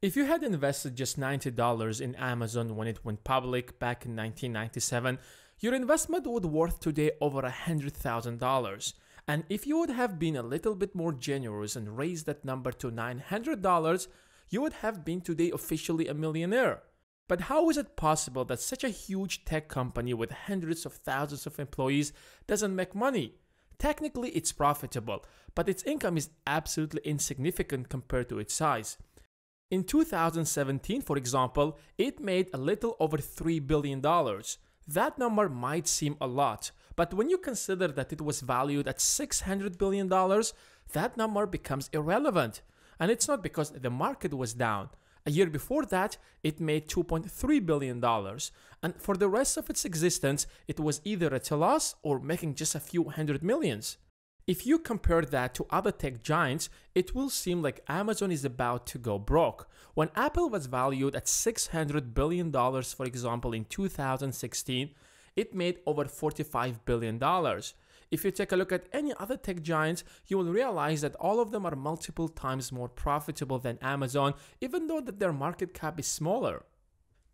If you had invested just $90 in Amazon when it went public back in 1997, your investment would worth today over $100,000. And if you would have been a little bit more generous and raised that number to $900, you would have been today officially a millionaire. But how is it possible that such a huge tech company with hundreds of thousands of employees doesn't make money? Technically, it's profitable, but its income is absolutely insignificant compared to its size. In 2017, for example, it made a little over $3 billion. That number might seem a lot, but when you consider that it was valued at $600 billion, that number becomes irrelevant. And it's not because the market was down. A year before that, it made $2.3 billion, and for the rest of its existence, it was either at a loss or making just a few hundred millions. If you compare that to other tech giants, it will seem like Amazon is about to go broke. When Apple was valued at $600 billion, for example, in 2016, it made over $45 billion. If you take a look at any other tech giants, you will realize that all of them are multiple times more profitable than Amazon, even though that their market cap is smaller.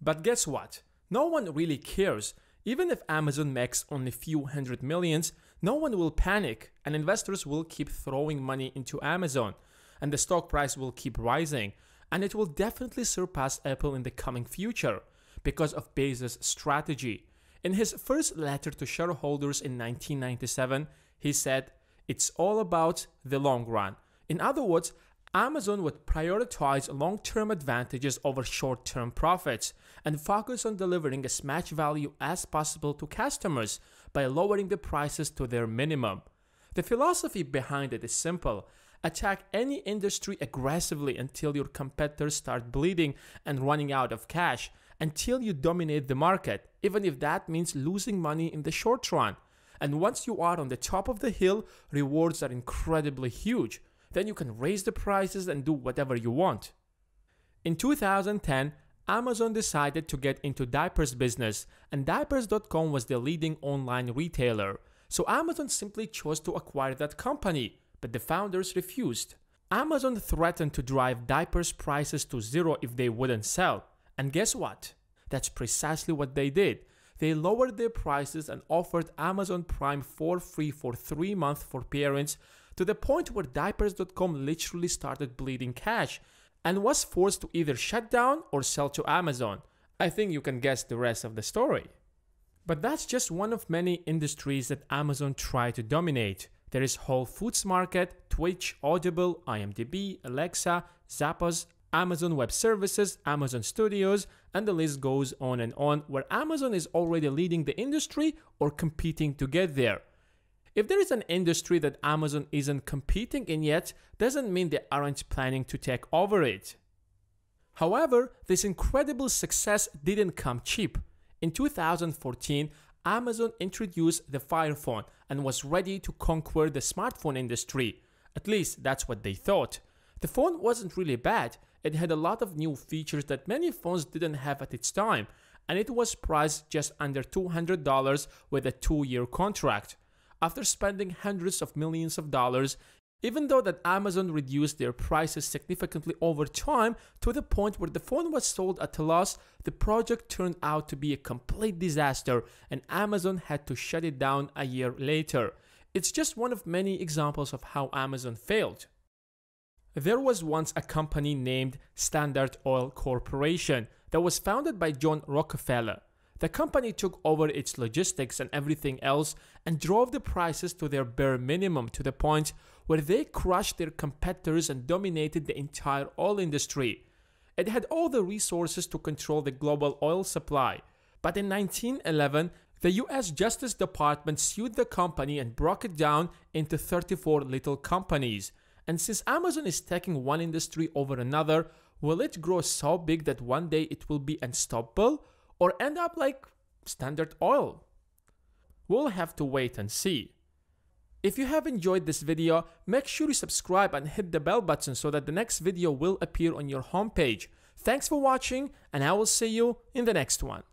But guess what? No one really cares. Even if Amazon makes only a few hundred millions, no one will panic, and investors will keep throwing money into Amazon, and the stock price will keep rising, and it will definitely surpass Apple in the coming future because of Bezos' strategy. In his first letter to shareholders in 1997, he said, "It's all about the long run." In other words, Amazon would prioritize long-term advantages over short-term profits and focus on delivering as much value as possible to customers by lowering the prices to their minimum. The philosophy behind it is simple. Attack any industry aggressively until your competitors start bleeding and running out of cash, until you dominate the market, even if that means losing money in the short run. And once you are on the top of the hill, rewards are incredibly huge. Then you can raise the prices and do whatever you want. In 2010, Amazon decided to get into diapers business, and diapers.com was the leading online retailer. So Amazon simply chose to acquire that company, but the founders refused. Amazon threatened to drive diapers prices to zero if they wouldn't sell. And guess what? That's precisely what they did. They lowered their prices and offered Amazon Prime for free for 3 months for parents, to the point where diapers.com literally started bleeding cash and was forced to either shut down or sell to Amazon. I think you can guess the rest of the story. But that's just one of many industries that Amazon tried to dominate. There is Whole Foods Market, Twitch, Audible, IMDb, Alexa, Zappos, Amazon Web Services, Amazon Studios, and the list goes on and on, where Amazon is already leading the industry or competing to get there. If there is an industry that Amazon isn't competing in yet, doesn't mean they aren't planning to take over it. However, this incredible success didn't come cheap. In 2014, Amazon introduced the Fire Phone and was ready to conquer the smartphone industry. At least that's what they thought. The phone wasn't really bad. It had a lot of new features that many phones didn't have at its time, and it was priced just under $200 with a 2-year contract. After spending hundreds of millions of dollars, even though that Amazon reduced their prices significantly over time to the point where the phone was sold at a loss, the project turned out to be a complete disaster and Amazon had to shut it down a year later. It's just one of many examples of how Amazon failed. There was once a company named Standard Oil Corporation that was founded by John Rockefeller. The company took over its logistics and everything else and drove the prices to their bare minimum to the point where they crushed their competitors and dominated the entire oil industry. It had all the resources to control the global oil supply. But in 1911, the US Justice Department sued the company and broke it down into 34 little companies. And since Amazon is taking one industry over another, will it grow so big that one day it will be unstoppable? Or end up like Standard Oil? We'll have to wait and see. If you have enjoyed this video, make sure you subscribe and hit the bell button so that the next video will appear on your homepage. Thanks for watching, and I will see you in the next one.